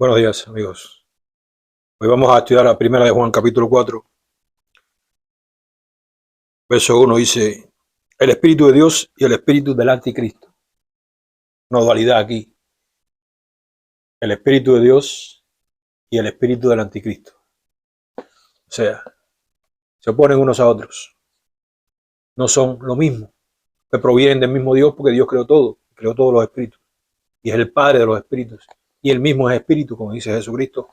Buenos días, amigos. Hoy vamos a estudiar la primera de Juan, capítulo 4, verso 1. Dice, el Espíritu de Dios y el Espíritu del Anticristo. Una dualidad aquí. El Espíritu de Dios y el Espíritu del Anticristo. O sea, se oponen unos a otros. No son lo mismo, que provienen del mismo Dios porque Dios creó todo, creó todos los espíritus. Y es el Padre de los espíritus. Y él mismo es espíritu, como dice Jesucristo.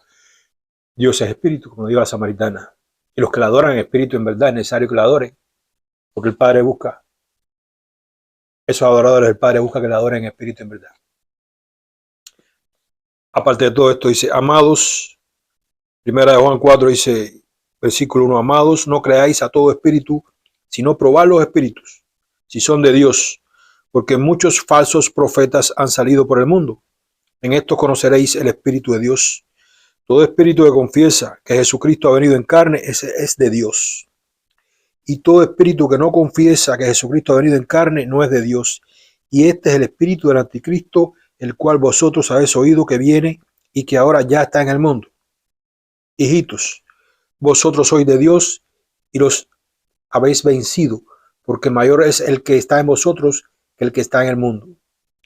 Dios es espíritu, como dijo la samaritana. Y los que la adoran en espíritu en verdad es necesario que la adoren, porque el Padre busca. Esos adoradores del Padre busca que la adoren en espíritu en verdad. Aparte de todo esto, dice, amados, primera de Juan 4 dice, versículo 1, amados, no creáis a todo espíritu, sino probad los espíritus, si son de Dios, porque muchos falsos profetas han salido por el mundo. En esto conoceréis el Espíritu de Dios. Todo espíritu que confiesa que Jesucristo ha venido en carne es de Dios. Y todo espíritu que no confiesa que Jesucristo ha venido en carne no es de Dios. Y este es el espíritu del anticristo, el cual vosotros habéis oído que viene y que ahora ya está en el mundo. Hijitos, vosotros sois de Dios y los habéis vencido, porque mayor es el que está en vosotros que el que está en el mundo.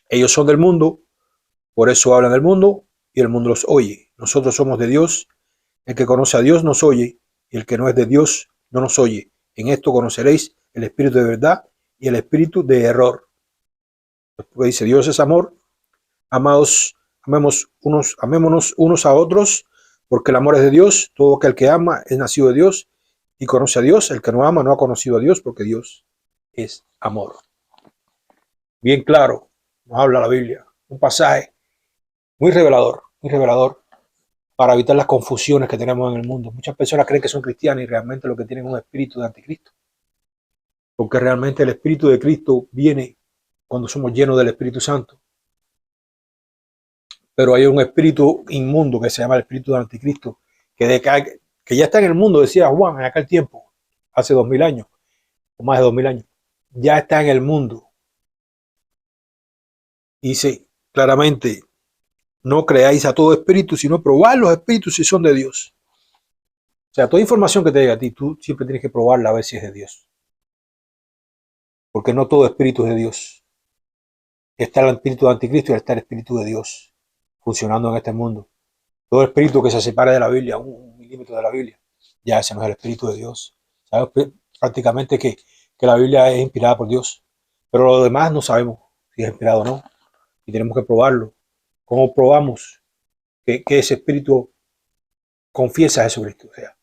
Ellos son del mundo, por eso hablan del mundo y el mundo los oye. Nosotros somos de Dios, el que conoce a Dios nos oye y el que no es de Dios no nos oye. En esto conoceréis el espíritu de verdad y el espíritu de error. Después dice, Dios es amor, amados, amémonos unos a otros, porque el amor es de Dios. Todo aquel que ama es nacido de Dios y conoce a Dios. El que no ama no ha conocido a Dios, porque Dios es amor. Bien claro, nos habla la Biblia. Un pasaje muy revelador para evitar las confusiones que tenemos en el mundo. Muchas personas creen que son cristianas y realmente lo que tienen es un espíritu de anticristo. Porque realmente el espíritu de Cristo viene cuando somos llenos del Espíritu Santo. Pero hay un espíritu inmundo que se llama el espíritu del anticristo, que ya está en el mundo, decía Juan en aquel tiempo, hace 2000 años, o más de 2000 años. Ya está en el mundo. Y dice claramente, no creáis a todo espíritu, sino probad los espíritus si son de Dios. O sea, toda información que te llegue a ti, tú siempre tienes que probarla a ver si es de Dios. Porque no todo espíritu es de Dios. Está el espíritu de anticristo y está el espíritu de Dios funcionando en este mundo. Todo espíritu que se separe de la Biblia, un milímetro de la Biblia, ya ese no es el espíritu de Dios. Sabemos prácticamente que la Biblia es inspirada por Dios, pero lo demás no sabemos si es inspirado o no, y tenemos que probarlo. ¿Cómo probamos que ese espíritu confiesa a Jesucristo? O sea,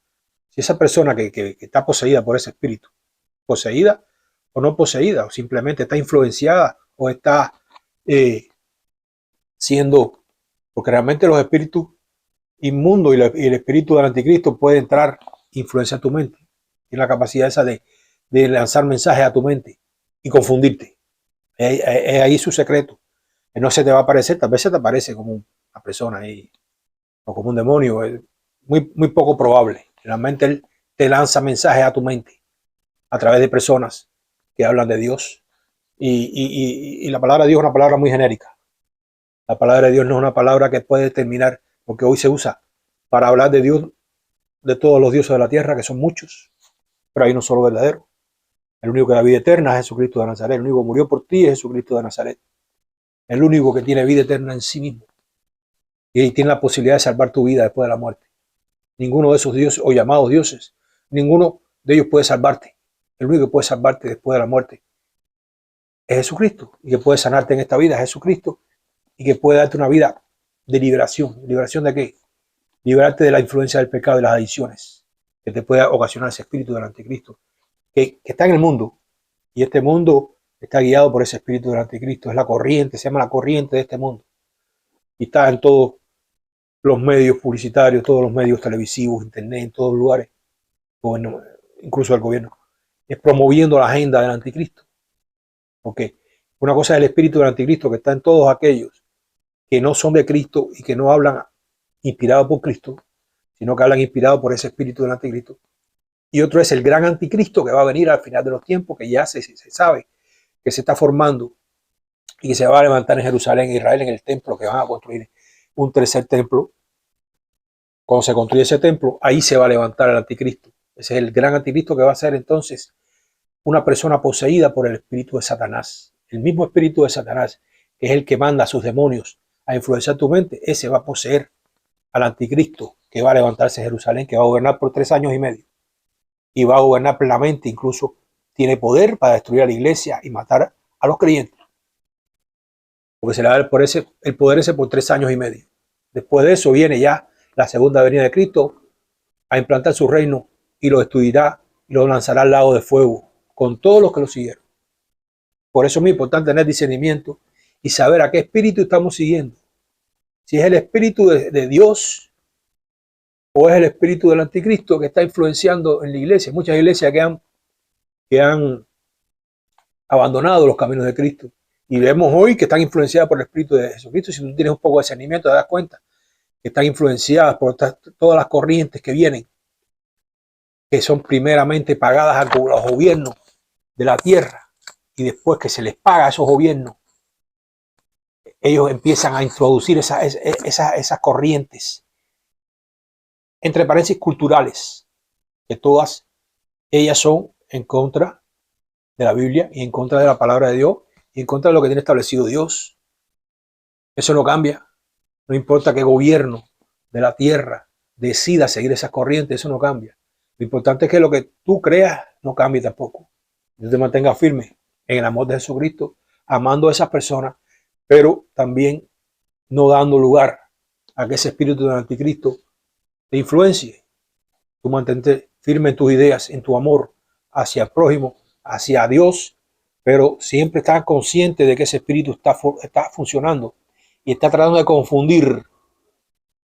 si esa persona que está poseída por ese espíritu, poseída o no poseída, o simplemente está influenciada o está siendo, porque realmente los espíritus inmundos y el espíritu del anticristo puede entrar, influenciar tu mente. Tiene la capacidad esa de lanzar mensajes a tu mente y confundirte. Es ahí su secreto. Que no se te va a aparecer, tal vez se te aparece como una persona ahí, o como un demonio. Es muy poco probable. Realmente él te lanza mensajes a tu mente a través de personas que hablan de Dios. Y la palabra de Dios es una palabra muy genérica. La palabra de Dios no es una palabra que puede determinar, porque hoy se usa para hablar de Dios, de todos los dioses de la tierra, que son muchos, pero hay uno solo verdadero. El único que da vida eterna es Jesucristo de Nazaret. El único que murió por ti es Jesucristo de Nazaret. El único que tiene vida eterna en sí mismo. Y tiene la posibilidad de salvar tu vida después de la muerte. Ninguno de esos dioses o llamados dioses, ninguno de ellos puede salvarte. El único que puede salvarte después de la muerte es Jesucristo. Y que puede sanarte en esta vida es Jesucristo. Y que puede darte una vida de liberación. ¿Liberación de qué? Liberarte de la influencia del pecado y las adicciones que te pueda ocasionar ese espíritu del anticristo. Que está en el mundo. Y este mundo está guiado por ese espíritu del anticristo. Es la corriente, se llama la corriente de este mundo. Y está en todos los medios publicitarios, todos los medios televisivos, internet, en todos los lugares, bueno, incluso el gobierno, es promoviendo la agenda del anticristo. Porque una cosa es el espíritu del anticristo que está en todos aquellos que no son de Cristo y que no hablan inspirados por Cristo, sino que hablan inspirados por ese espíritu del anticristo. Y otro es el gran anticristo que va a venir al final de los tiempos, que ya se sabe que se está formando y que se va a levantar en Jerusalén, Israel, en el templo que van a construir un tercer templo, Cuando se construye ese templo, ahí se va a levantar el anticristo. Ese es el gran anticristo que va a ser entonces una persona poseída por el espíritu de Satanás. El mismo espíritu de Satanás, que es el que manda a sus demonios a influenciar tu mente, ese va a poseer al anticristo que va a levantarse en Jerusalén, que va a gobernar por 3 años y medio. Y va a gobernar plenamente, incluso tiene poder para destruir a la iglesia y matar a los creyentes. Porque se le da el poder ese por 3 años y medio. Después de eso viene ya la segunda venida de Cristo a implantar su reino y lo destruirá y lo lanzará al lago de fuego con todos los que lo siguieron. Por eso es muy importante tener discernimiento y saber a qué espíritu estamos siguiendo. Si es el espíritu de Dios o es el espíritu del anticristo que está influenciando en la iglesia. Muchas iglesias que han abandonado los caminos de Cristo. Y vemos hoy que están influenciadas por el espíritu de Jesucristo. Si tú tienes un poco de discernimiento, te das cuenta que están influenciadas por todas las corrientes que vienen, que son primeramente pagadas a los gobiernos de la tierra, y después que se les paga a esos gobiernos, ellos empiezan a introducir esas corrientes, entre paréntesis culturales, que todas ellas son en contra de la Biblia y en contra de la palabra de Dios y en contra de lo que tiene establecido Dios. Eso no cambia. No importa qué gobierno de la tierra decida seguir esas corrientes, eso no cambia. Lo importante es que lo que tú creas no cambie tampoco. Dios te mantenga firme en el amor de Jesucristo, amando a esas personas, pero también no dando lugar a que ese espíritu del anticristo te influencie. Tú mantente firme en tus ideas, en tu amor hacia el prójimo, hacia Dios, pero siempre estás consciente de que ese espíritu está funcionando y está tratando de confundir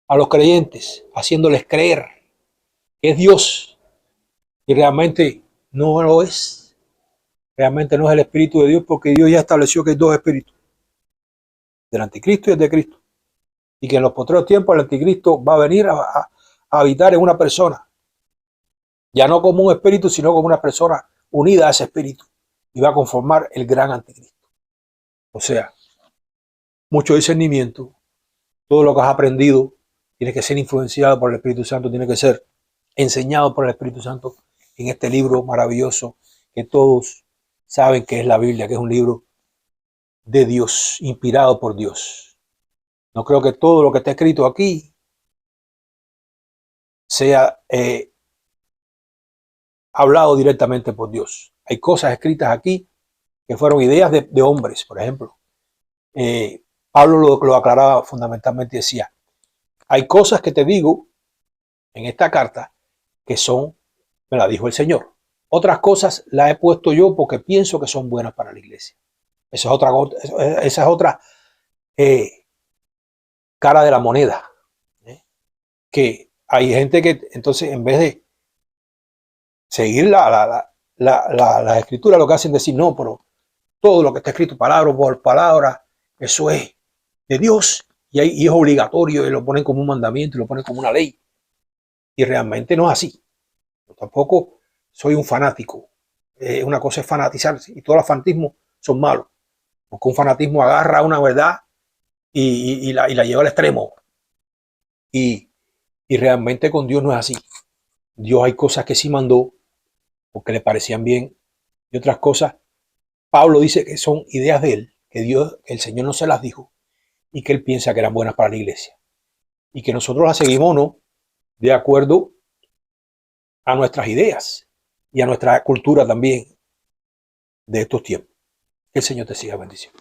a los creyentes, haciéndoles creer que es Dios y realmente no lo es. Realmente no es el espíritu de Dios, porque Dios ya estableció que hay 2 espíritus, del anticristo y el de Cristo, y que en los postreros tiempos el anticristo va a venir a habitar en una persona, ya no como un espíritu, sino como una persona unida a ese espíritu, y va a conformar el gran anticristo. O sea, mucho discernimiento, todo lo que has aprendido tiene que ser influenciado por el Espíritu Santo, tiene que ser enseñado por el Espíritu Santo en este libro maravilloso que todos saben que es la Biblia, que es un libro de Dios, inspirado por Dios. No creo que todo lo que está escrito aquí sea hablado directamente por Dios. Hay cosas escritas aquí que fueron ideas de hombres, por ejemplo. Pablo lo aclaraba fundamentalmente y decía, hay cosas que te digo en esta carta que me la dijo el Señor. Otras cosas las he puesto yo porque pienso que son buenas para la iglesia. Esa es otra cara de la moneda. Que hay gente que entonces en vez de seguir la escritura, lo que hacen es decir, no, pero todo lo que está escrito palabra por palabra, eso es de Dios y es obligatorio y lo ponen como un mandamiento y lo ponen como una ley. Y realmente no es así. Yo tampoco soy un fanático. Una cosa es fanatizarse y todos los fanatismos son malos. Porque un fanatismo agarra una verdad y la lleva al extremo. Y realmente con Dios no es así. Dios hay cosas que sí mandó porque le parecían bien y otras cosas, Pablo dice que son ideas de él, que Dios, el Señor no se las dijo y que él piensa que eran buenas para la iglesia. Y que nosotros las seguimos, ¿no?, de acuerdo a nuestras ideas y a nuestra cultura también de estos tiempos. Que el Señor te siga bendiciendo.